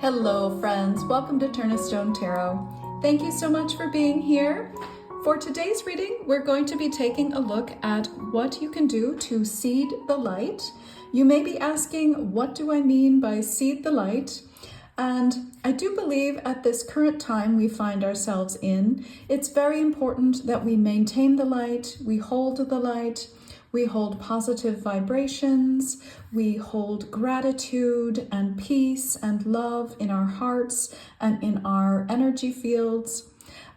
Hello friends, welcome to Turn a Stone Tarot. Thank you so much for being here. For today's reading, we're going to be taking a look at what you can do to seed the light. You may be asking, what do I mean by seed the light? And I do believe at this current time we find ourselves in, it's very important that we maintain the light, we hold the light, we hold positive vibrations, we hold gratitude and peace and love in our hearts and in our energy fields.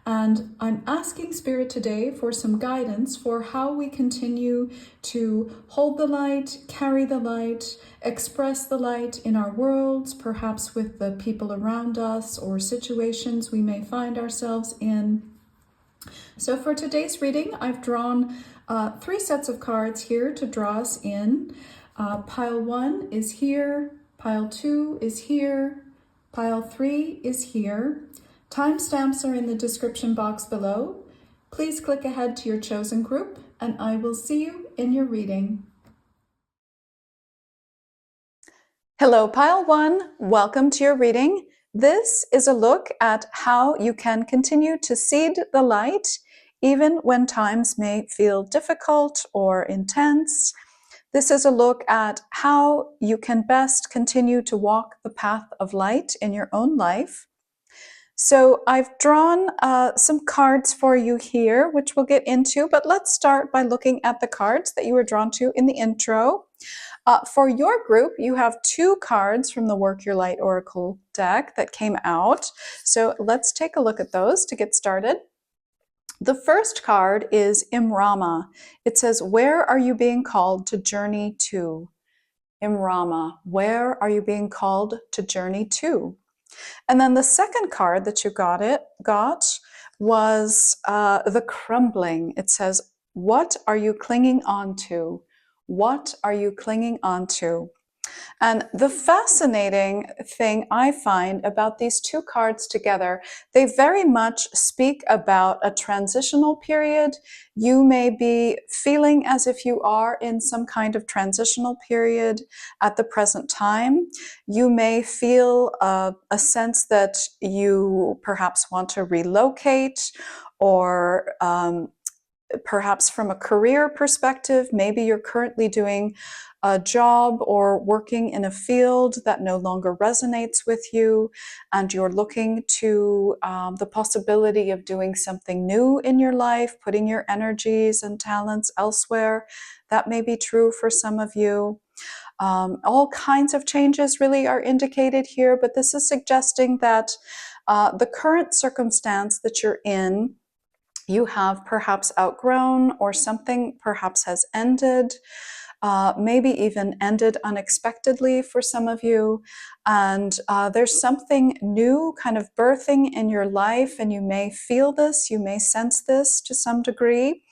And I'm asking Spirit today for some guidance for how we continue to hold the light, carry the light, express the light in our worlds, perhaps with the people around us or situations we may find ourselves in. So for today's reading, I've drawn 3 sets of cards here to draw us in. Pile 1 is here, pile 2 is here, pile 3 is here. Timestamps are in the description box below. Please click ahead to your chosen group and I will see you in your reading. Hello, pile 1. Welcome to your reading. This is a look at how you can continue to seed the light even when times may feel difficult or intense. This is a look at how you can best continue to walk the path of light in your own life. So I've drawn some cards for you here, which we'll get into, but let's start by looking at the cards that you were drawn to in the intro. For your group, you have 2 cards from the Work Your Light Oracle deck that came out. So let's take a look at those to get started. The first card is Imrama. It says, where are you being called to journey to? Imrama, where are you being called to journey to? And then the second card that you got was the Crumbling. It says, what are you clinging on to? What are you clinging on to? And the fascinating thing I find about these 2 cards together, they very much speak about a transitional period. You may be feeling as if you are in some kind of transitional period at the present time. You may feel a sense that you perhaps want to relocate, or perhaps from a career perspective, maybe you're currently doing a job or working in a field that no longer resonates with you, and you're looking to the possibility of doing something new in your life, putting your energies and talents elsewhere. That may be true for some of you. All kinds of changes really are indicated here, but this is suggesting that the current circumstance that you're in, you have perhaps outgrown, or something perhaps has ended, maybe even ended unexpectedly for some of you. And there's something new kind of birthing in your life, and you may feel this, you may sense this to some degree.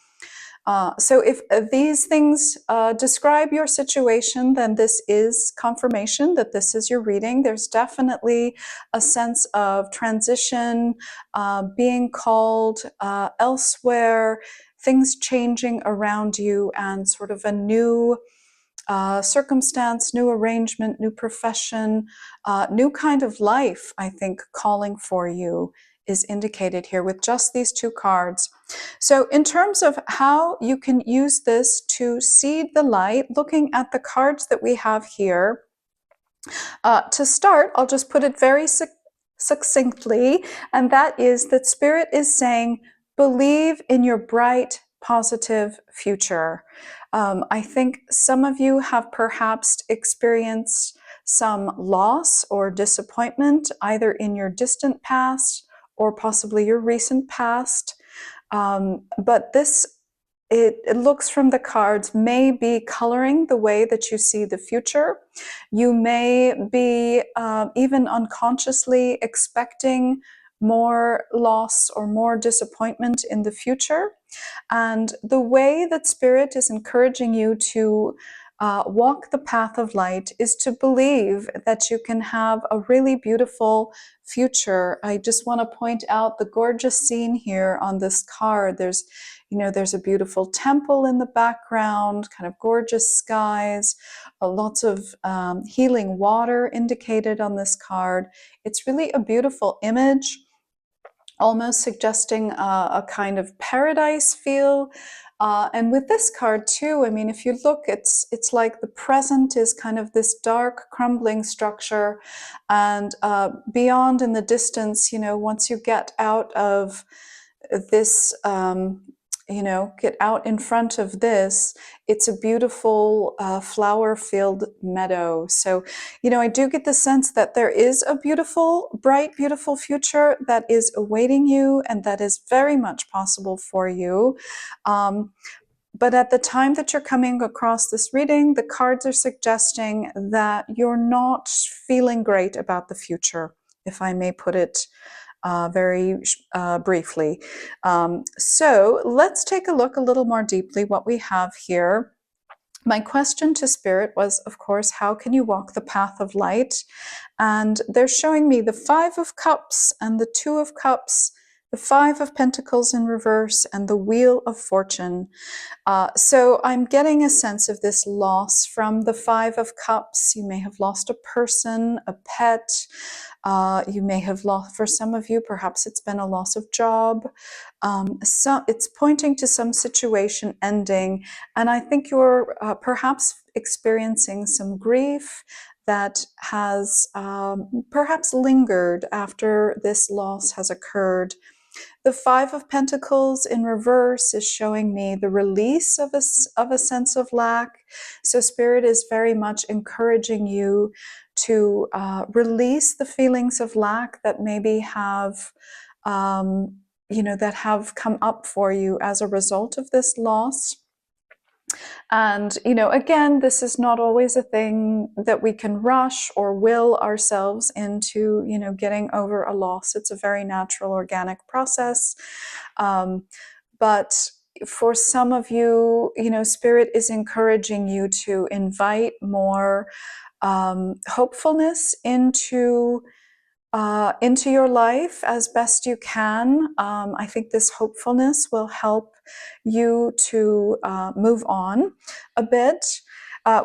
So if these things describe your situation, then this is confirmation that this is your reading. There's definitely a sense of transition, being called elsewhere, things changing around you, and sort of a new circumstance, new arrangement, new profession, new kind of life, I think, calling for you is indicated here with just these 2 cards. So in terms of how you can use this to seed the light, looking at the cards that we have here, to start, I'll just put it very succinctly, and that is that Spirit is saying, believe in your bright, positive future. I think some of you have perhaps experienced some loss or disappointment, either in your distant past or possibly your recent past. But this, it looks from the cards, may be coloring the way that you see the future. You may be even unconsciously expecting more loss or more disappointment in the future. And the way that Spirit is encouraging you to walk the path of light is to believe that you can have a really beautiful future. I just want to point out the gorgeous scene here on this card. There's, There's a beautiful temple in the background, kind of gorgeous skies, lots of healing water indicated on this card. It's really a beautiful image, almost suggesting a kind of paradise feel. And with this card too, I mean, if you look, it's like the present is kind of this dark, crumbling structure, and beyond in the distance, once you get out of this, get out in front of this, it's a beautiful flower-filled meadow. So, I do get the sense that there is a beautiful, bright, beautiful future that is awaiting you and that is very much possible for you. But at the time that you're coming across this reading, the cards are suggesting that you're not feeling great about the future, if I may put it very briefly. So let's take a look a little more deeply what we have here. My question to Spirit was, of course, how can you walk the path of light? And they're showing me the Five of Cups and the Two of Cups, the Five of Pentacles in reverse, and the Wheel of Fortune. So I'm getting a sense of this loss from the Five of Cups. You may have lost a person, a pet. You may have lost, for some of you, perhaps it's been a loss of job. So it's pointing to some situation ending. And I think you're perhaps experiencing some grief that has perhaps lingered after this loss has occurred. The Five of Pentacles in reverse is showing me the release of a sense of lack. So Spirit is very much encouraging you to release the feelings of lack that maybe have, that have come up for you as a result of this loss. And, again, this is not always a thing that we can rush or will ourselves into, getting over a loss. It's a very natural, organic process. But for some of you, Spirit is encouraging you to invite more hopefulness into your life as best you can. I think this hopefulness will help you to move on a bit.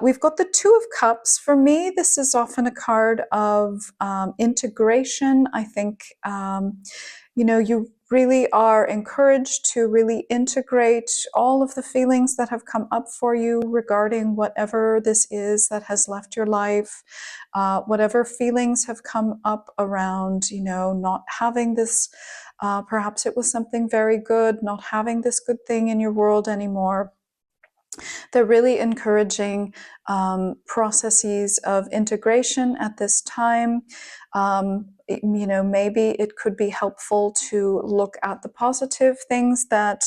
We've got the Two of Cups. For me, this is often a card of integration. I think, you really are encouraged to really integrate all of the feelings that have come up for you regarding whatever this is that has left your life, whatever feelings have come up around, not having this, perhaps it was something very good, not having this good thing in your world anymore. They're really encouraging processes of integration at this time. Maybe it could be helpful to look at the positive things that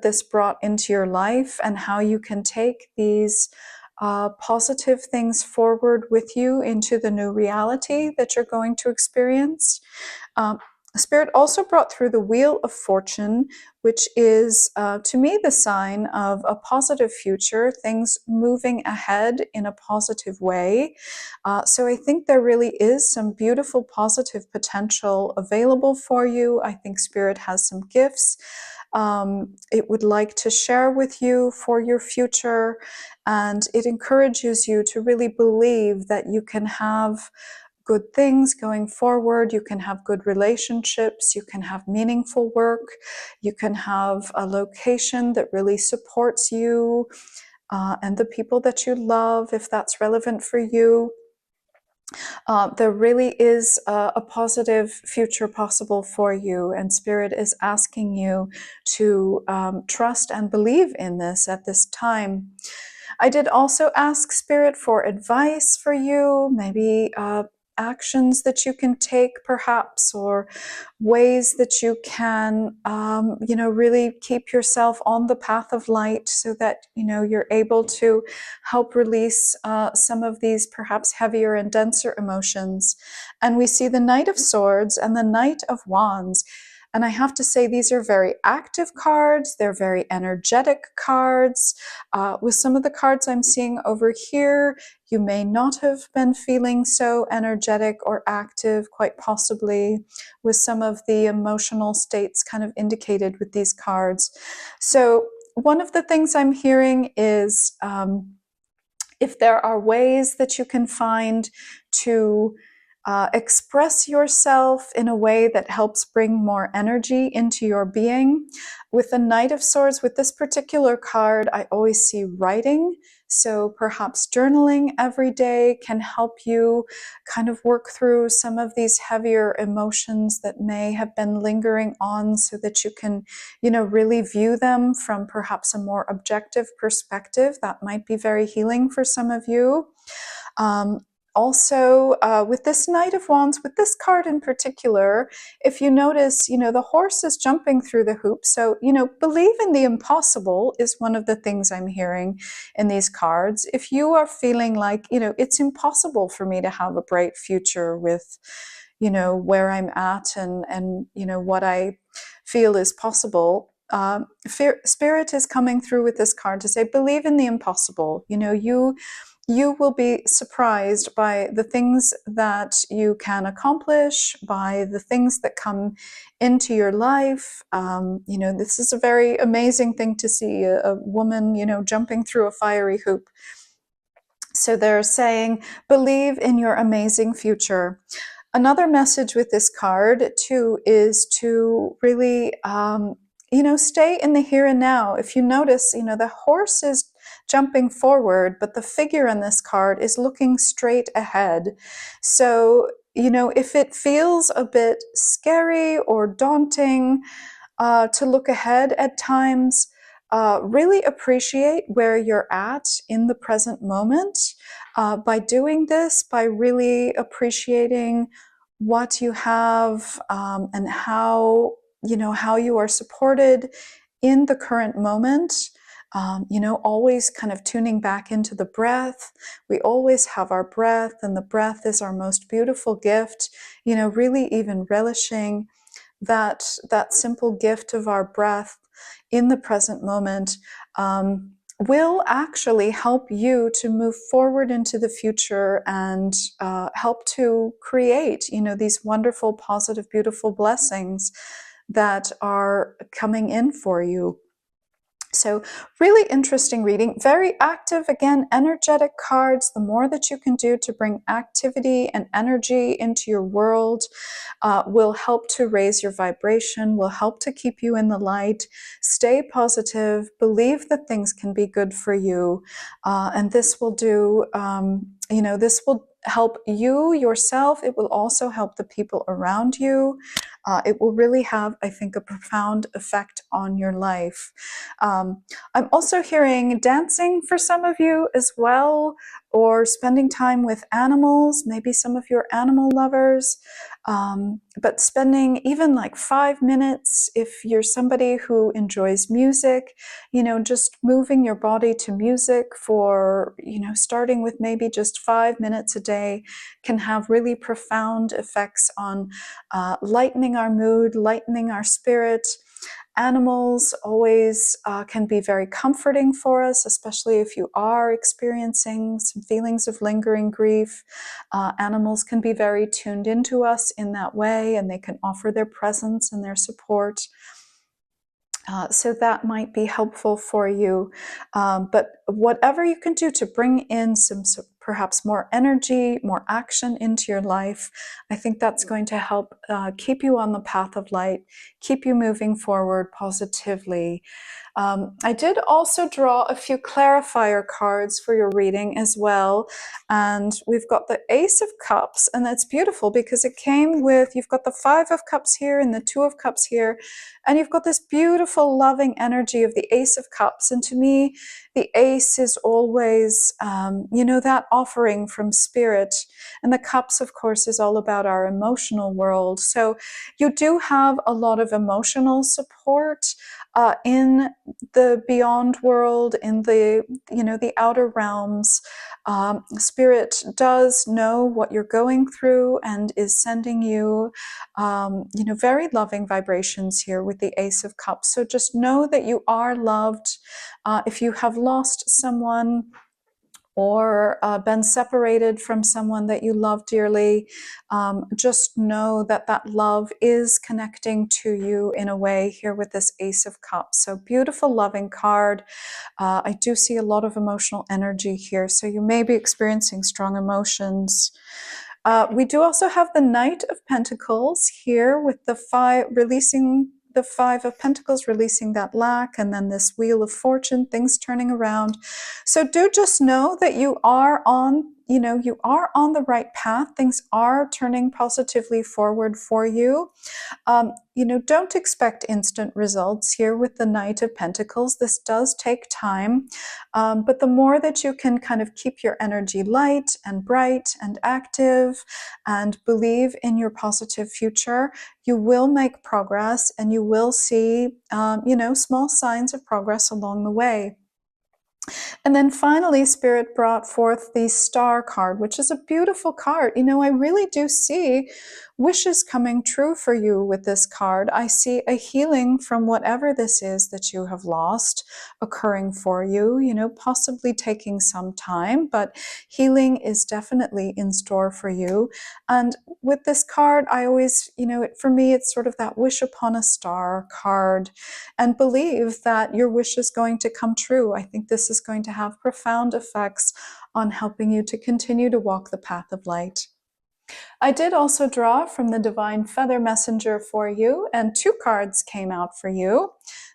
this brought into your life and how you can take these positive things forward with you into the new reality that you're going to experience. Spirit also brought through the Wheel of Fortune, which is, to me, the sign of a positive future, things moving ahead in a positive way. So I think there really is some beautiful positive potential available for you. I think Spirit has some gifts it would like to share with you for your future, and it encourages you to really believe that you can have good things going forward. You can have good relationships. You can have meaningful work. You can have a location that really supports you and the people that you love, if that's relevant for you. There really is a positive future possible for you, and Spirit is asking you to trust and believe in this at this time. I did also ask Spirit for advice for you, maybe actions that you can take perhaps, or ways that you can, really keep yourself on the path of light so that, you're able to help release some of these perhaps heavier and denser emotions. And we see the Knight of Swords and the Knight of Wands. And I have to say, these are very active cards. They're very energetic cards. With some of the cards I'm seeing over here, you may not have been feeling so energetic or active, quite possibly, with some of the emotional states kind of indicated with these cards. So one of the things I'm hearing is if there are ways that you can find to express yourself in a way that helps bring more energy into your being. With the Knight of Swords, with this particular card, I always see writing. So perhaps journaling every day can help you kind of work through some of these heavier emotions that may have been lingering on, so that you can, really view them from perhaps a more objective perspective. That might be very healing for some of you. Also, with this Knight of Wands, with this card in particular, if you notice, the horse is jumping through the hoop. So, believe in the impossible is one of the things I'm hearing in these cards. If you are feeling like, it's impossible for me to have a bright future with, where I'm at and what I feel is possible, Spirit is coming through with this card to say, believe in the impossible. You will be surprised by the things that you can accomplish, by the things that come into your life. This is a very amazing thing to see, a woman, jumping through a fiery hoop. So they're saying, believe in your amazing future. Another message with this card, too, is to really, stay in the here and now. If you notice, the horse is jumping forward, but the figure in this card is looking straight ahead. So, if it feels a bit scary or daunting to look ahead at times, really appreciate where you're at in the present moment. By doing this, by really appreciating what you have, and how you are supported in the current moment. Always kind of tuning back into the breath. We always have our breath, and the breath is our most beautiful gift. Really even relishing that simple gift of our breath in the present moment will actually help you to move forward into the future and help to create, these wonderful, positive, beautiful blessings that are coming in for you. So really interesting reading, very active, again, energetic cards. The more that you can do to bring activity and energy into your world will help to raise your vibration, will help to keep you in the light. Stay positive, believe that things can be good for you. And this will do, this will help you yourself. It will also help the people around you. It will really have, I think, a profound effect on your life. I'm also hearing dancing for some of you as well, or spending time with animals, maybe some of your animal lovers. But spending even like 5 minutes, if you're somebody who enjoys music, just moving your body to music for, starting with maybe just 5 minutes a day can have really profound effects on lightening our mood, lightening our spirit. Animals always can be very comforting for us, especially if you are experiencing some feelings of lingering grief. Animals can be very tuned into us in that way, and they can offer their presence and their support. So that might be helpful for you. But whatever you can do to bring in some perhaps more energy, more action into your life, I think that's going to help keep you on the path of light, keep you moving forward positively. I did also draw a few clarifier cards for your reading as well. And we've got the Ace of Cups, and that's beautiful because it came with, you've got the 5 of Cups here and the 2 of Cups here, and you've got this beautiful loving energy of the Ace of Cups. And to me, the Ace is always, that offering from Spirit. And the Cups, of course, is all about our emotional world. So you do have a lot of emotional support. in the beyond world, in the, the outer realms. Spirit does know what you're going through and is sending you, very loving vibrations here with the Ace of Cups. So just know that you are loved. If you have lost someone, or been separated from someone that you love dearly, just know that that love is connecting to you in a way here with this Ace of Cups. So beautiful, loving card. I do see a lot of emotional energy here, so you may be experiencing strong emotions. We do also have the Knight of Pentacles here with the Five of Pentacles, releasing that lack, and then this Wheel of Fortune, things turning around. So do just know that you are on the right path. Things are turning positively forward for you. Don't expect instant results here with the Knight of Pentacles. This does take time, but the more that you can kind of keep your energy light and bright and active and believe in your positive future, you will make progress, and you will see, small signs of progress along the way. And then finally, Spirit brought forth the Star card, which is a beautiful card. I really do see wishes coming true for you with this card. I see a healing from whatever this is that you have lost occurring for you, possibly taking some time, but healing is definitely in store for you. And with this card, I always, for me, it's sort of that wish upon a star card, and believe that your wish is going to come true. I think this is going to have profound effects on helping you to continue to walk the path of light. I did also draw from the Divine Feather Messenger for you, and 2 cards came out for you.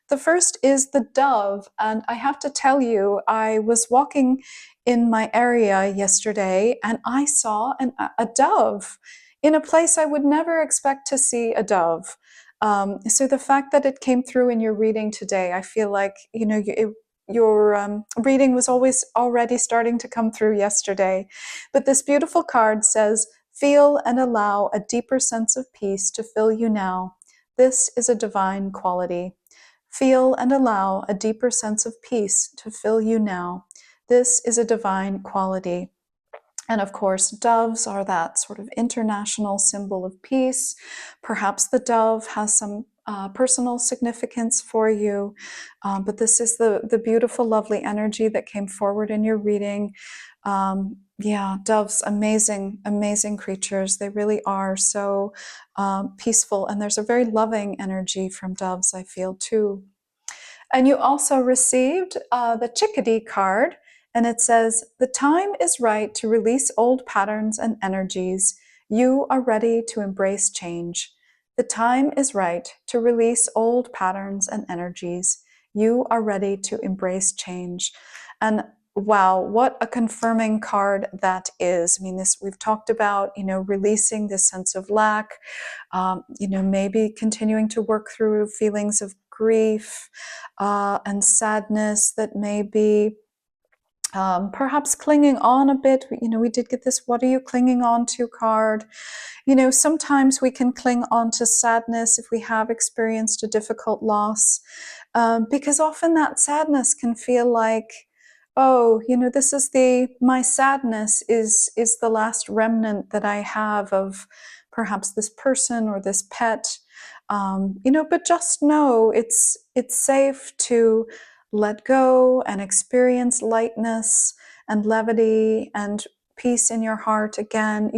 The first is the Dove, and I have to tell you, I was walking in my area yesterday, and I saw a dove in a place I would never expect to see a dove. So the fact that it came through in your reading today, I feel like, your reading was always already starting to come through yesterday. But this beautiful card says, "Feel and allow a deeper sense of peace to fill you now. This is a divine quality." Feel and allow a deeper sense of peace to fill you now. This is a divine quality. And of course, doves are that sort of international symbol of peace. Perhaps the dove has some personal significance for you, but this is the beautiful, lovely energy that came forward in your reading. Doves, amazing, amazing creatures. They really are so peaceful, and there's a very loving energy from doves, I feel, too. And you also received the Chickadee card, and it says, "The time is right to release old patterns and energies. You are ready to embrace change." The time is right to release old patterns and energies. You are ready to embrace change. And wow, what a confirming card that is. I mean, this we've talked about, releasing this sense of lack, maybe continuing to work through feelings of grief and sadness that may be perhaps clinging on a bit. We did get this "What are you clinging on to" card. Sometimes we can cling on to sadness if we have experienced a difficult loss, because often that sadness can feel like, oh, this is my sadness is the last remnant that I have of perhaps this person or this pet. But just know it's safe to let go and experience lightness and levity and peace in your heart again.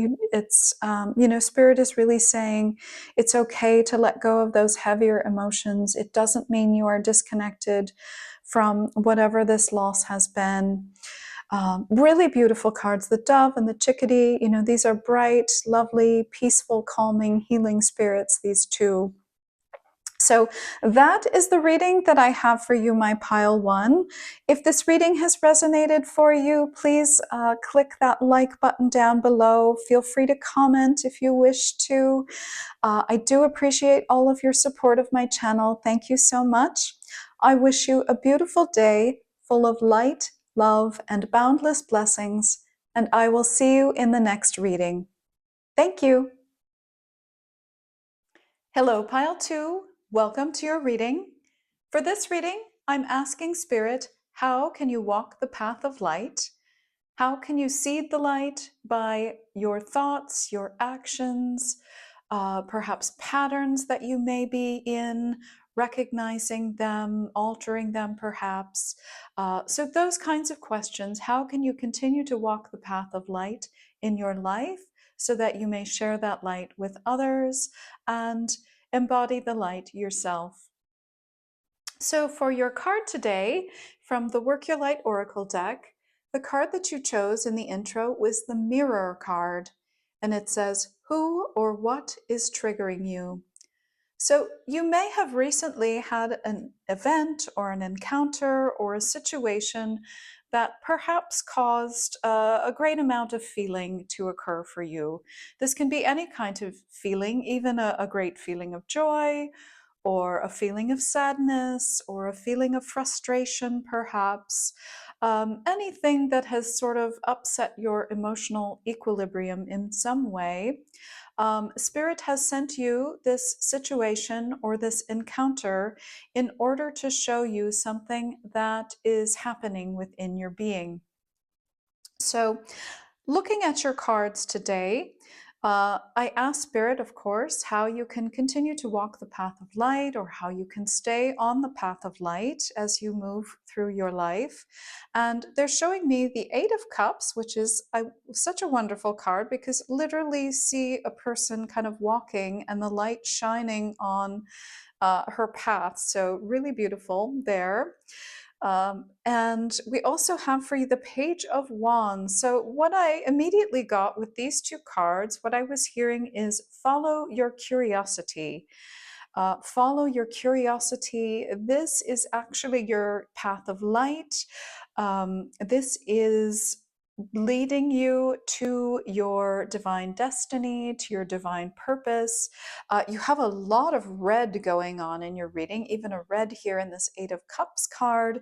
Spirit is really saying it's okay to let go of those heavier emotions. It doesn't mean you are disconnected from whatever this loss has been. Really beautiful cards, the dove and the chickadee. These are bright, lovely, peaceful, calming, healing spirits, these two. So that is the reading that I have for you, my pile one. If this reading has resonated for you, please click that like button down below. Feel free to comment if you wish to. I do appreciate all of your support of my channel. Thank you so much. I wish you a beautiful day full of light, love, and boundless blessings, and I will see you in the next reading. Thank you. Hello, pile two. Welcome to your reading. For this reading, I'm asking Spirit, how can you walk the path of light? How can you seed the light by your thoughts, your actions, perhaps patterns that you may be in, recognizing them, altering them perhaps? So, those kinds of questions. How can you continue to walk the path of light in your life so that you may share that light with others and embody the light yourself? So for your card today from the Work Your Light Oracle deck, the card that you chose in the intro was the Mirror card, and it says, who or what is triggering you? So you may have recently had an event or an encounter or a situation that perhaps caused a great amount of feeling to occur for you. This can be any kind of feeling, even a great feeling of joy, or a feeling of sadness, or a feeling of frustration, perhaps. Anything that has sort of upset your emotional equilibrium in some way. Spirit has sent you this situation or this encounter in order to show you something that is happening within your being. So, looking at your cards today, I asked Spirit, of course, how you can continue to walk the path of light or how you can stay on the path of light as you move through your life. And they're showing me the Eight of Cups, which is such a wonderful card because literally see a person kind of walking and the light shining on her path. So, really beautiful there. And we also have for you the Page of Wands. So, what I immediately got with these two cards, what I was hearing is follow your curiosity. Follow your curiosity. This is actually your path of light. This is leading you to your divine destiny, to your divine purpose. You have a lot of red going on in your reading, even a red here in this Eight of Cups card.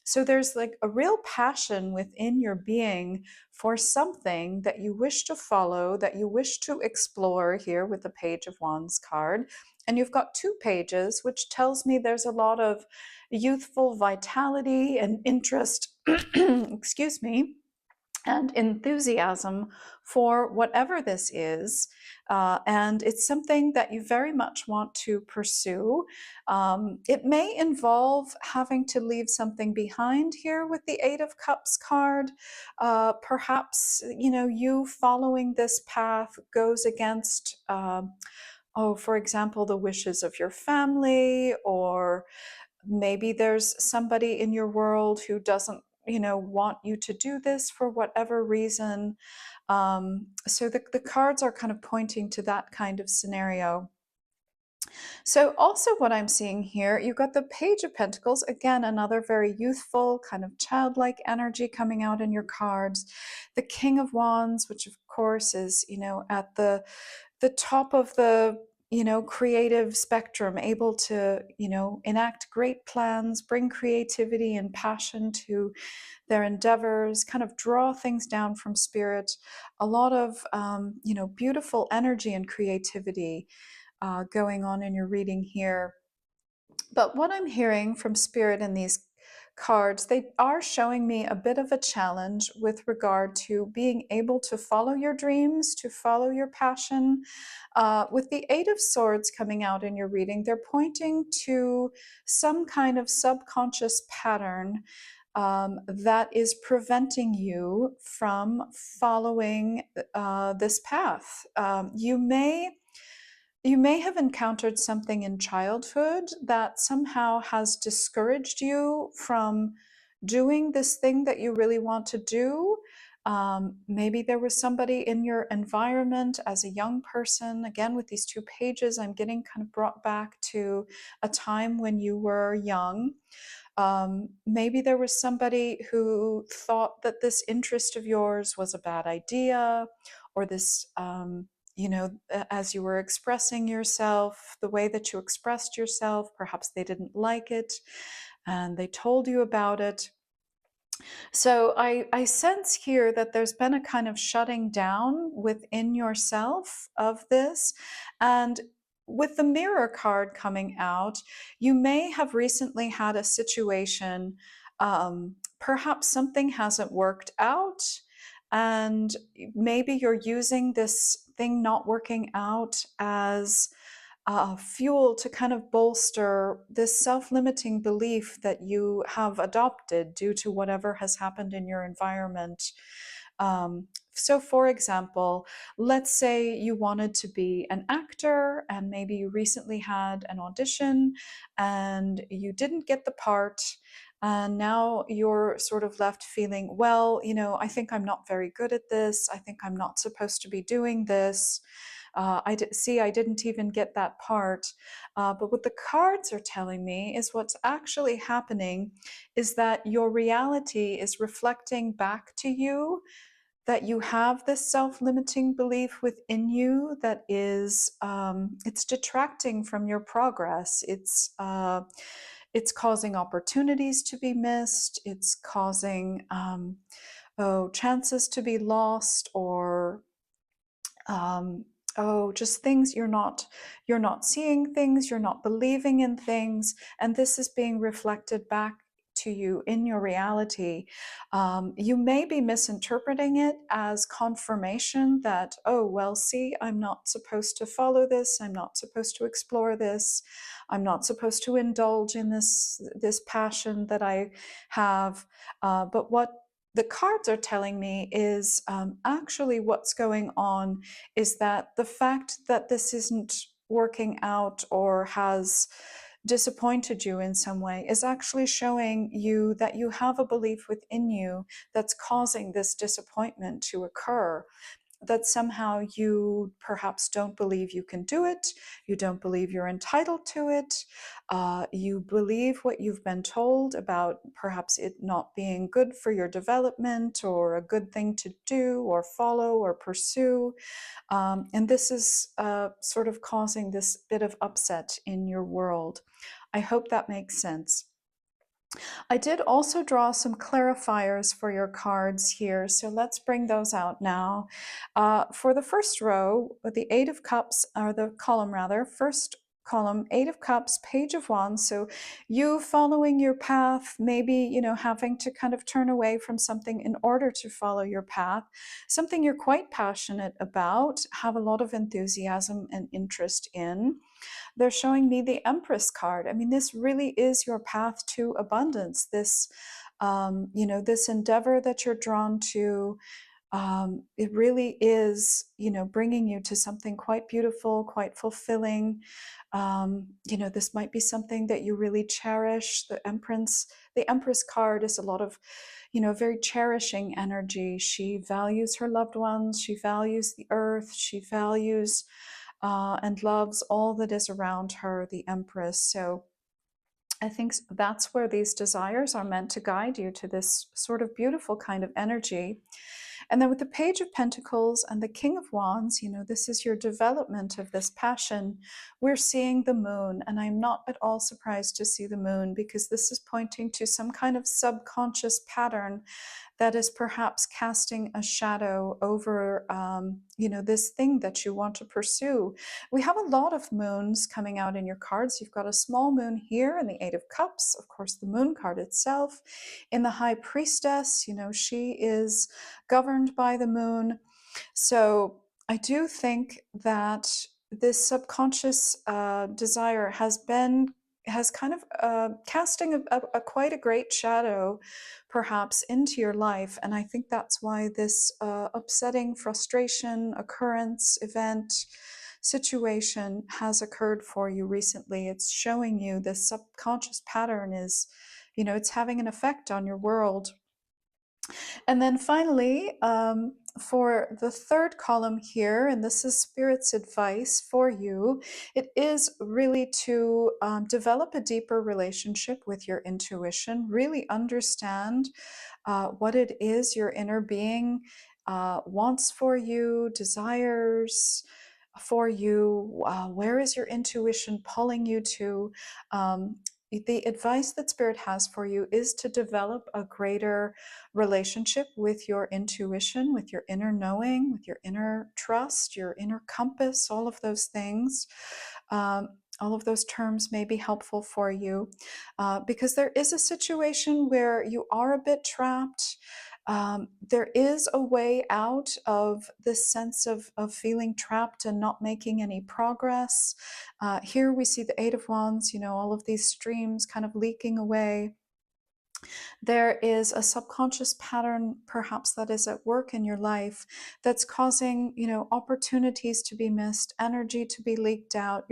So there's like a real passion within your being for something that you wish to follow, that you wish to explore here with the Page of Wands card. And you've got two pages, which tells me there's a lot of youthful vitality and interest, excuse me, and enthusiasm for whatever this is. And it's something that you very much want to pursue. It may involve having to leave something behind here with the Eight of Cups card. Perhaps, you following this path goes against, for example, the wishes of your family, or maybe there's somebody in your world who doesn't want you to do this for whatever reason. So the cards are kind of pointing to that kind of scenario. So also what I'm seeing here, you've got the Page of Pentacles, again, another very youthful, kind of childlike energy coming out in your cards. The King of Wands, which of course is, at the top of the creative spectrum, able to enact great plans, bring creativity and passion to their endeavors, kind of draw things down from Spirit. A lot of beautiful energy and creativity going on in your reading here. But what I'm hearing from Spirit in these cards, they are showing me a bit of a challenge with regard to being able to follow your dreams, to follow your passion. With the Eight of Swords coming out in your reading, they're pointing to some kind of subconscious pattern that is preventing you from following this path. You may have encountered something in childhood that somehow has discouraged you from doing this thing that you really want to do. Maybe there was somebody in your environment as a young person. Again, with these two pages, I'm getting kind of brought back to a time when you were young. Maybe there was somebody who thought that this interest of yours was a bad idea, or this as you were expressing yourself, the way that you expressed yourself, perhaps they didn't like it and they told you about it. So I sense here that there's been a kind of shutting down within yourself of this. And with the mirror card coming out, you may have recently had a situation, perhaps something hasn't worked out, and maybe you're using this thing not working out as fuel to kind of bolster this self-limiting belief that you have adopted due to whatever has happened in your environment. So, for example, let's say you wanted to be an actor and maybe you recently had an audition and you didn't get the part. And now you're sort of left feeling, well, I think I'm not very good at this. I think I'm not supposed to be doing this. I didn't even get that part. But what the cards are telling me is what's actually happening is that your reality is reflecting back to you that you have this self-limiting belief within you that is it's detracting from your progress. It's causing opportunities to be missed. It's causing chances to be lost, or just things you're not seeing things, you're not believing in things, and this is being reflected back to you in your reality. You may be misinterpreting it as confirmation that, oh, well, see, I'm not supposed to follow this, I'm not supposed to explore this, I'm not supposed to indulge in this passion that I have. But what the cards are telling me is actually what's going on is that the fact that this isn't working out or has disappointed you in some way is actually showing you that you have a belief within you that's causing this disappointment to occur, that somehow you perhaps don't believe you can do it, you don't believe you're entitled to it, you believe what you've been told about perhaps it not being good for your development or a good thing to do or follow or pursue. And this is sort of causing this bit of upset in your world. I hope that makes sense. I did also draw some clarifiers for your cards here, so let's bring those out now. For the first row, the Eight of Cups, or the column rather, first column, Eight of Cups, Page of Wands. So you following your path, maybe, having to kind of turn away from something in order to follow your path, something you're quite passionate about, have a lot of enthusiasm and interest in. They're showing me the Empress card. I mean, this really is your path to abundance. This endeavor that you're drawn to, it really is, bringing you to something quite beautiful, quite fulfilling. This might be something that you really cherish. The Empress card is a lot of, very cherishing energy. She values her loved ones. She values the earth. She values and loves all that is around her, the Empress. So I think that's where these desires are meant to guide you to this sort of beautiful kind of energy. And then with the Page of Pentacles and the King of Wands, this is your development of this passion. We're seeing the moon, and I'm not at all surprised to see the moon because this is pointing to some kind of subconscious pattern that is perhaps casting a shadow over, this thing that you want to pursue. We have a lot of moons coming out in your cards. You've got a small moon here in the Eight of Cups, of course, the moon card itself. In the High Priestess, she is governed by the moon. So I do think that this subconscious desire has kind of casting a quite a great shadow perhaps into your life, and I think that's why this upsetting frustration, occurrence, event, situation has occurred for you recently. It's showing you this subconscious pattern is, it's having an effect on your world. And then finally, for the third column here, and this is Spirit's advice for you, it is really to develop a deeper relationship with your intuition, really understand what it is your inner being wants for you, desires for you, where is your intuition pulling you to. The advice that Spirit has for you is to develop a greater relationship with your intuition, with your inner knowing, with your inner trust, your inner compass, all of those things. All of those terms may be helpful for you because there is a situation where you are a bit trapped. There is a way out of this sense of feeling trapped and not making any progress. Here we see the Eight of Wands, all of these streams kind of leaking away. There is a subconscious pattern perhaps that is at work in your life that's causing opportunities to be missed, energy to be leaked out.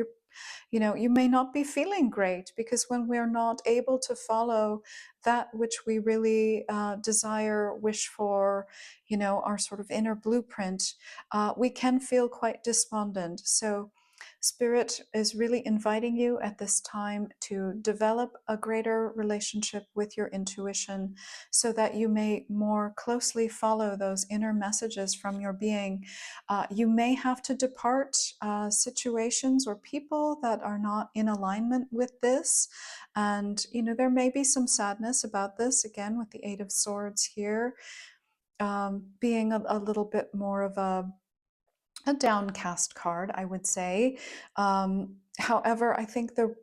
You may not be feeling great because when we're not able to follow that which we really desire, wish for, our sort of inner blueprint, we can feel quite despondent. So Spirit is really inviting you at this time to develop a greater relationship with your intuition so that you may more closely follow those inner messages from your being. You may have to depart situations or people that are not in alignment with this. And, there may be some sadness about this, again, with the Eight of Swords here, being a little bit more of a downcast card, I would say. However, I think the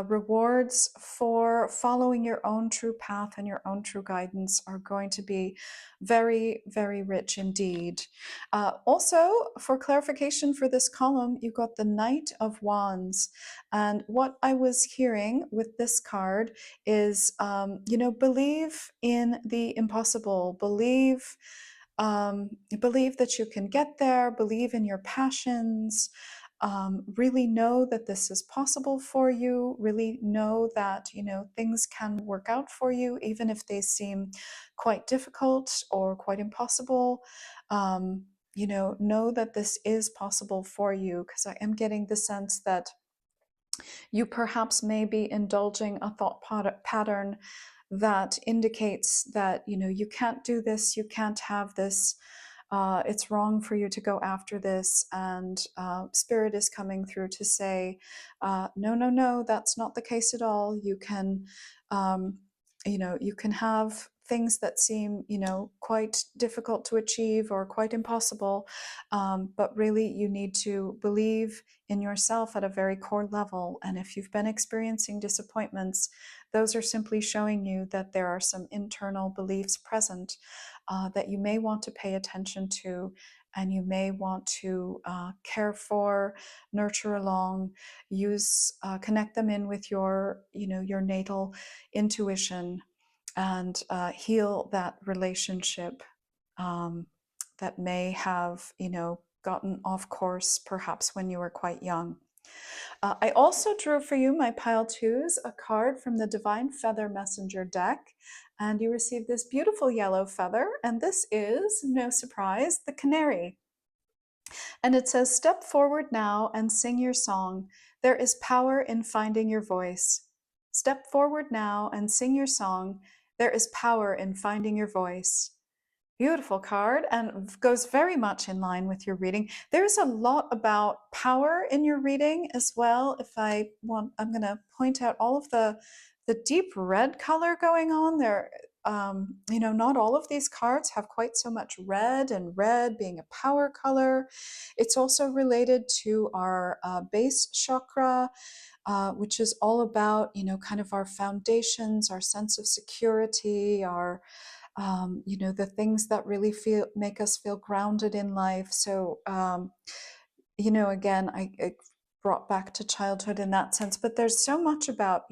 rewards for following your own true path and your own true guidance are going to be very, very rich indeed. Also, for clarification for this column, you got the Knight of Wands. And what I was hearing with this card is, believe in the impossible, believe that you can get there, believe in your passions, really know that this is possible for you, really know that things can work out for you even if they seem quite difficult or quite impossible. Know that this is possible for you, because I am getting the sense that you perhaps may be indulging a thought pattern that indicates that you can't do this, you can't have this, it's wrong for you to go after this. And Spirit is coming through to say, no, no, no, that's not the case at all. You can you can have things that seem quite difficult to achieve or quite impossible, but really you need to believe in yourself at a very core level. And if you've been experiencing disappointments, those are simply showing you that there are some internal beliefs present that you may want to pay attention to, and you may want to care for, nurture along, connect them in with your natal intuition, and heal that relationship that may have gotten off course perhaps when you were quite young. I also drew for you, my pile twos, a card from the Divine Feather Messenger deck, and you received this beautiful yellow feather, and this is, no surprise, the canary. And it says, step forward now and sing your song. There is power in finding your voice. Step forward now and sing your song. There is power in finding your voice. Beautiful card, and goes very much in line with your reading. There's a lot about power in your reading as well. I'm going to point out all of the deep red color going on there. Not all of these cards have quite so much red, and red being a power color. It's also related to our base chakra, which is all about, kind of our foundations, our sense of security, our the things that really make us feel grounded in life. So, again, I brought back to childhood in that sense, but there's so much about,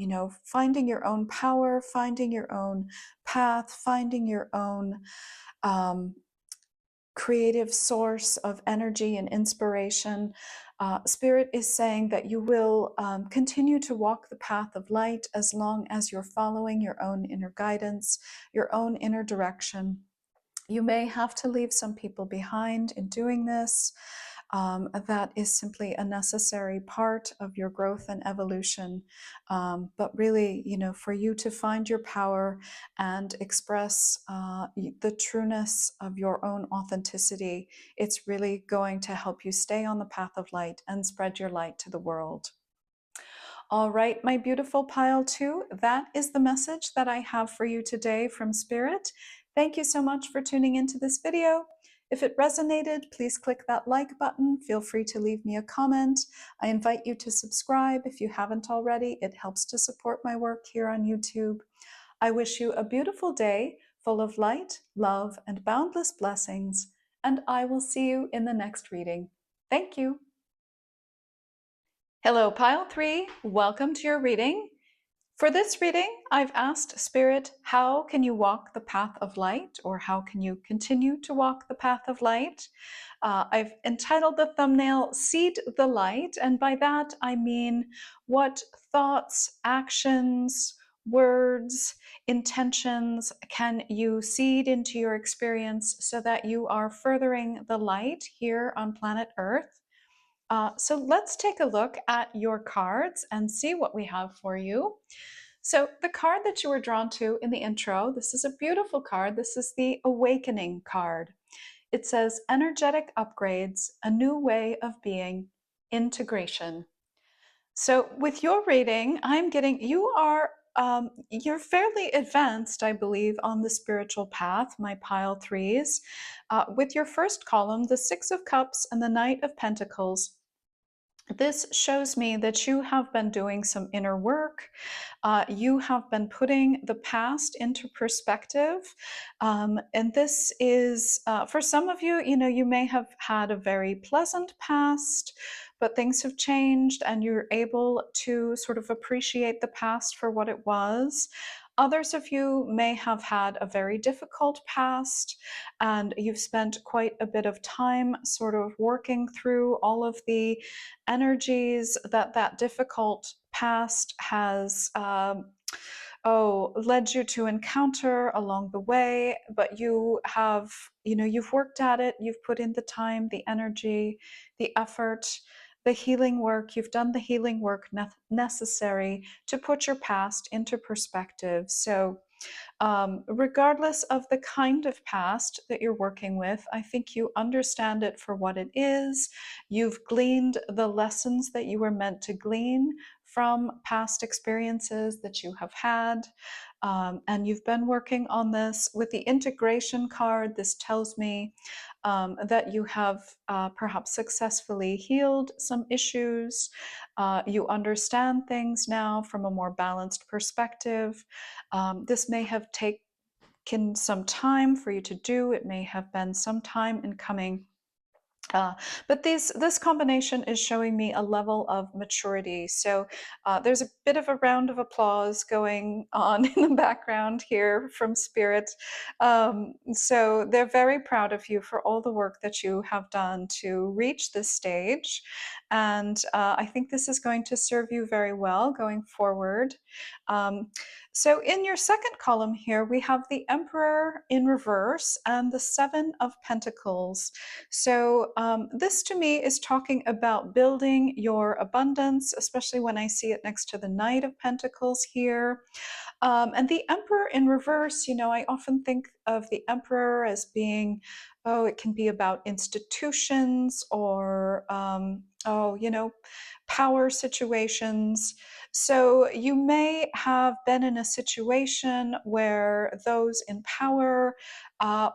finding your own power, finding your own path, finding your own creative source of energy and inspiration. Spirit is saying that you will continue to walk the path of light as long as you're following your own inner guidance, your own inner direction. You may have to leave some people behind in doing this. That is simply a necessary part of your growth and evolution. But really, for you to find your power and express the trueness of your own authenticity, it's really going to help you stay on the path of light and spread your light to the world. All right, my beautiful pile two, that is the message that I have for you today from Spirit. Thank you so much for tuning into this video. If it resonated, please click that like button. Feel free to leave me a comment. I invite you to subscribe if you haven't already. It helps to support my work here on YouTube. I wish you a beautiful day full of light, love, and boundless blessings, and I will see you in the next reading. Thank you. Hello, Pile 3. Welcome to your reading. For this reading, I've asked Spirit, how can you walk the path of light, or how can you continue to walk the path of light? I've entitled the thumbnail, Seed the Light, and by that I mean what thoughts, actions, words, intentions can you seed into your experience so that you are furthering the light here on planet Earth? So let's take a look at your cards and see what we have for you. So the card that you were drawn to in the intro, this is a beautiful card. This is the Awakening card. It says energetic upgrades, a new way of being, integration. So with your reading, I'm getting you're fairly advanced, I believe, on the spiritual path, my pile threes. With your first column, the Six of Cups and the Knight of Pentacles, this shows me that you have been doing some inner work. You have been putting the past into perspective. And this is, for some of you, you may have had a very pleasant past, but things have changed and you're able to sort of appreciate the past for what it was. Others of you may have had a very difficult past and you've spent quite a bit of time sort of working through all of the energies that difficult past has led you to encounter along the way, but you've worked at it, you've put in the time, the energy, the effort, the healing work. You've done the healing work necessary to put your past into perspective. So regardless of the kind of past that you're working with, I think you understand it for what it is. You've gleaned the lessons that you were meant to glean from past experiences that you have had. And you've been working on this. With the integration card, this tells me that you have perhaps successfully healed some issues. You understand things now from a more balanced perspective. This may have taken some time for you to do. It may have been some time in coming. But this combination is showing me a level of maturity. So there's a bit of a round of applause going on in the background here from Spirit. So they're very proud of you for all the work that you have done to reach this stage. And I think this is going to serve you very well going forward. So in your second column here, we have the Emperor in reverse and the Seven of Pentacles. So this to me is talking about building your abundance, especially when I see it next to the Knight of Pentacles here. And the Emperor in reverse, I often think of the Emperor as being, it can be about institutions or, power situations. So you may have been in a situation where those in power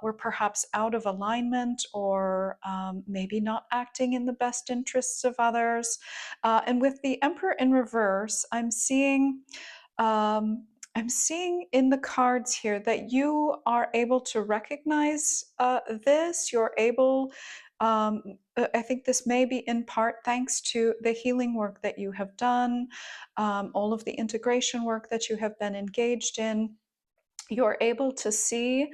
were perhaps out of alignment or maybe not acting in the best interests of others. And with the Emperor in reverse, I'm seeing in the cards here that you are able to recognize this. You're able, I think this may be in part thanks to the healing work that you have done, all of the integration work that you have been engaged in. You're able to see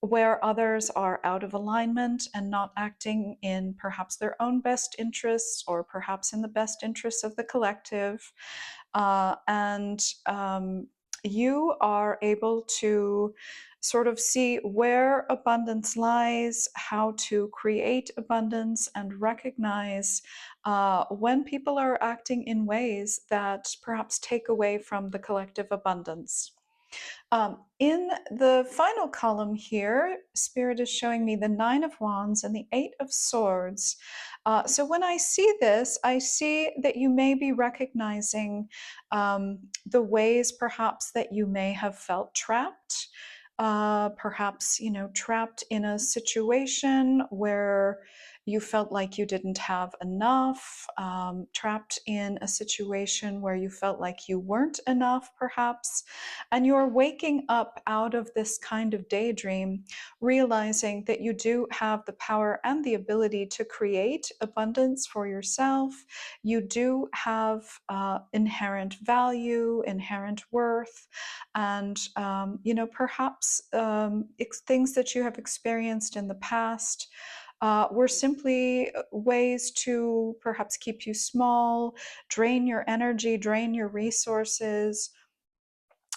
where others are out of alignment and not acting in perhaps their own best interests or perhaps in the best interests of the collective. And you are able to sort of see where abundance lies, how to create abundance, and recognize when people are acting in ways that perhaps take away from the collective abundance. In the final column here, Spirit is showing me the Nine of Wands and the Eight of Swords. So when I see this, I see that you may be recognizing the ways perhaps that you may have felt trapped. perhaps, trapped in a situation where you felt like you didn't have enough, trapped in a situation where you felt like you weren't enough, perhaps, and you're waking up out of this kind of daydream, realizing that you do have the power and the ability to create abundance for yourself. You do have inherent value, inherent worth, and perhaps things that you have experienced in the past were simply ways to perhaps keep you small, drain your energy, drain your resources.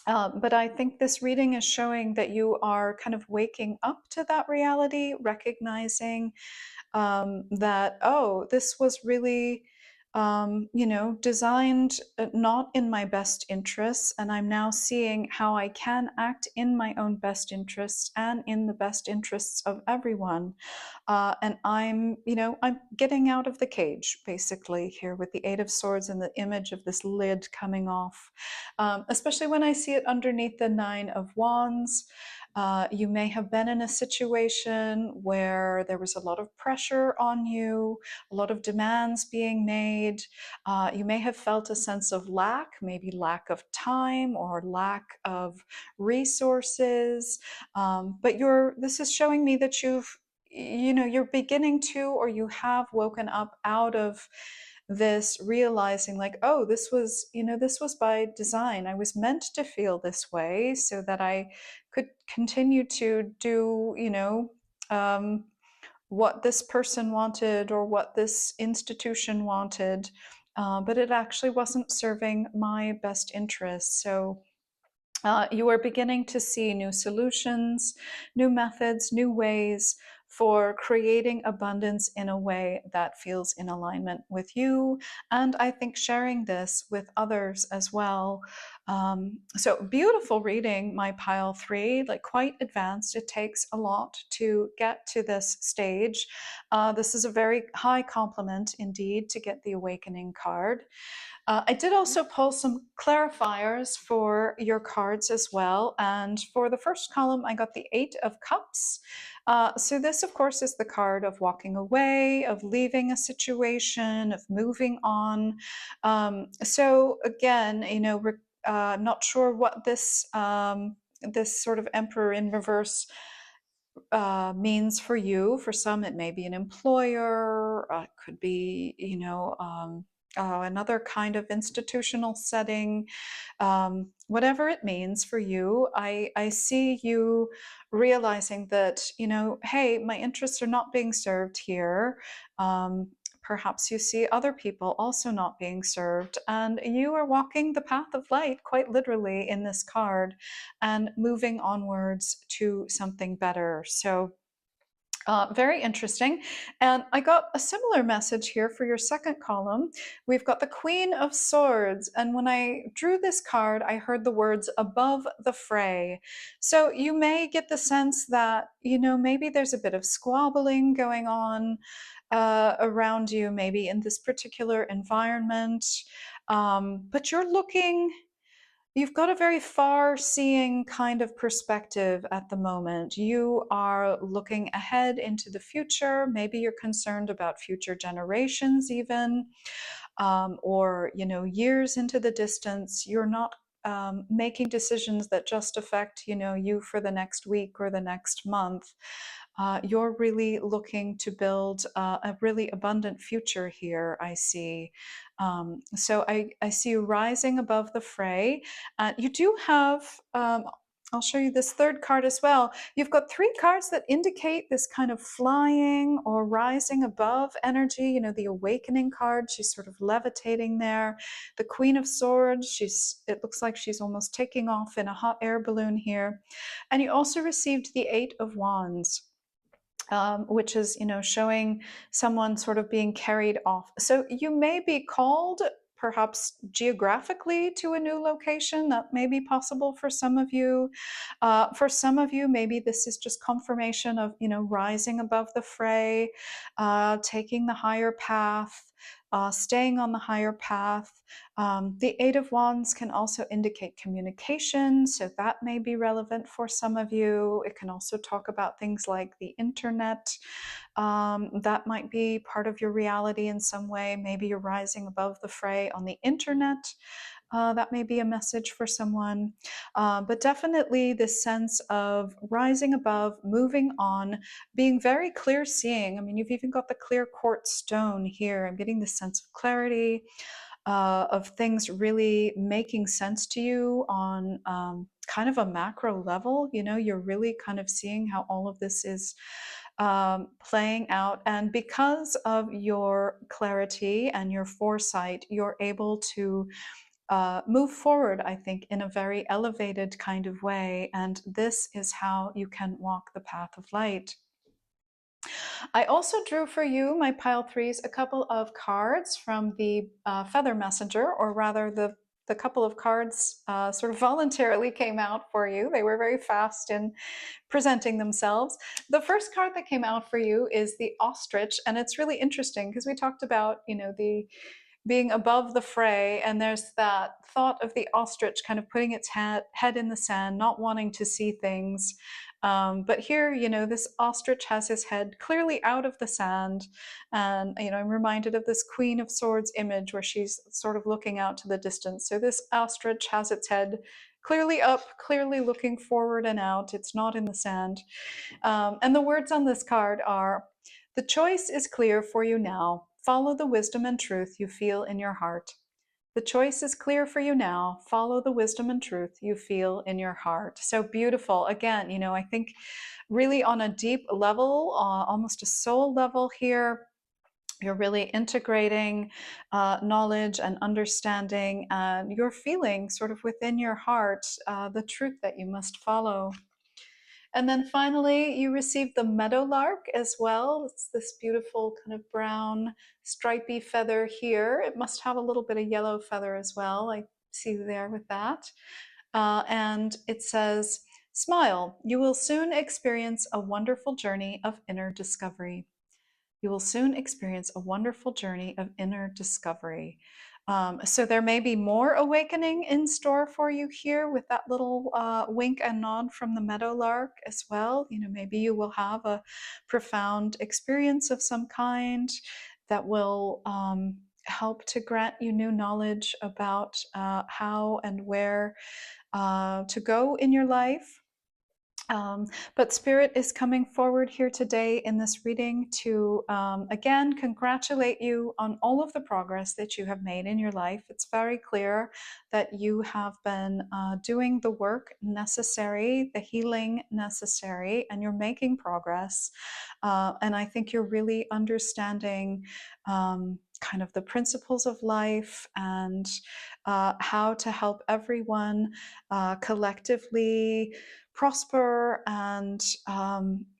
But I think this reading is showing that you are kind of waking up to that reality, recognizing that, oh, this was really, designed not in my best interests. And I'm now seeing how I can act in my own best interests and in the best interests of everyone. And I'm getting out of the cage, basically, here with the Eight of Swords and the image of this lid coming off, especially when I see it underneath the Nine of Wands. You may have been in a situation where there was a lot of pressure on you, a lot of demands being made. You may have felt a sense of lack, maybe lack of time or lack of resources. But this is showing me that you're beginning to, or you have woken up out of this, realizing like, oh, this was by design. I was meant to feel this way so that I could continue to do, what this person wanted or what this institution wanted, but it actually wasn't serving my best interests. So you are beginning to see new solutions, new methods, new ways for creating abundance in a way that feels in alignment with you. And I think sharing this with others as well. So beautiful reading, my pile 3, like quite advanced. It takes a lot to get to this stage. This is a very high compliment indeed to get the Awakening card. I did also pull some clarifiers for your cards as well. And for the first column, I got the Eight of Cups. So this, of course, is the card of walking away, of leaving a situation, of moving on. So again, not sure what this sort of Emperor in reverse means for you. For some, it may be an employer, it could be, another kind of institutional setting. Whatever it means for you, I see you realizing that, hey, my interests are not being served here. Perhaps you see other people also not being served, and you are walking the path of light, quite literally, in this card, and moving onwards to something better. So very interesting. And I got a similar message here for your second column. We've got the Queen of Swords. And when I drew this card, I heard the words above the fray. So you may get the sense that, maybe there's a bit of squabbling going on around you, maybe in this particular environment. But you've got a very far-seeing kind of perspective at the moment. You are looking ahead into the future. Maybe you're concerned about future generations even, or, years into the distance. You're not making decisions that just affect, you for the next week or the next month. You're really looking to build a really abundant future here, I see. So I see you rising above the fray. You do have, I'll show you this third card as well. You've got 3 cards that indicate this kind of flying or rising above energy. The Awakening card, she's sort of levitating there. The Queen of Swords, it looks like she's almost taking off in a hot air balloon here. And you also received the Eight of Wands. Which is, showing someone sort of being carried off. So you may be called perhaps geographically to a new location. That may be possible for some of you. For some of you, maybe this is just confirmation of, rising above the fray, taking the higher path. staying on the higher path. The Eight of Wands can also indicate communication, so that may be relevant for some of you. It can also talk about things like the internet. That might be part of your reality in some way. Maybe you're rising above the fray on the internet. That may be a message for someone. But definitely this sense of rising above, moving on, being very clear seeing. I mean, you've even got the clear quartz stone here. I'm getting this sense of clarity, of things really making sense to you on kind of a macro level. You know, you're really kind of seeing how all of this is playing out. And because of your clarity and your foresight, you're able to move forward, I think, in a very elevated kind of way. And this is how you can walk the path of light. I also drew for you, my pile threes, a couple of cards from the Feather Messenger, or rather the couple of cards sort of voluntarily came out for you. They were very fast in presenting themselves. The first card that came out for you is the ostrich, and it's really interesting because we talked about, you know, the being above the fray, and there's that thought of the ostrich kind of putting its head in the sand, not wanting to see things. But here, you know, this ostrich has his head clearly out of the sand. And, you know, I'm reminded of this Queen of Swords image where she's sort of looking out to the distance. So this ostrich has its head clearly up, clearly looking forward and out. It's not in the sand. And the words on this card are, "The choice is clear for you now. Follow the wisdom and truth you feel in your heart. The choice is clear for you now. Follow the wisdom and truth you feel in your heart." So beautiful. Again, you know, I think really on a deep level, almost a soul level here, you're really integrating knowledge and understanding, and you're feeling sort of within your heart the truth that you must follow. And then finally, you receive the meadowlark as well. It's this beautiful kind of brown stripy feather here. It must have a little bit of yellow feather as well. I see there with that. And it says, "Smile, you will soon experience a wonderful journey of inner discovery. You will soon experience a wonderful journey of inner discovery." So there may be more awakening in store for you here with that little wink and nod from the meadowlark as well. You know, maybe you will have a profound experience of some kind that will help to grant you new knowledge about how and where to go in your life. But Spirit is coming forward here today in this reading to, again, congratulate you on all of the progress that you have made in your life. It's very clear that you have been doing the work necessary, the healing necessary, and you're making progress. And I think you're really understanding kind of the principles of life and how to help everyone collectively prosper and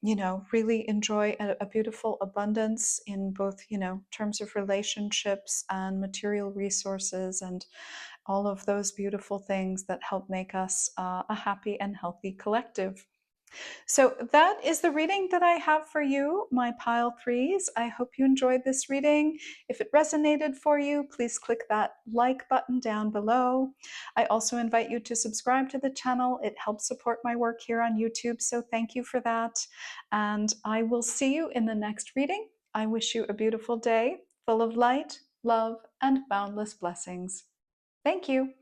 you know, really enjoy a beautiful abundance in both, you know, terms of relationships and material resources and all of those beautiful things that help make us a happy and healthy collective. So that is the reading that I have for you, my pile threes. I hope you enjoyed this reading. If it resonated for you, please click that like button down below. I also invite you to subscribe to the channel. It helps support my work here on YouTube, so thank you for that. And I will see you in the next reading. I wish you a beautiful day full of light, love, and boundless blessings. Thank you.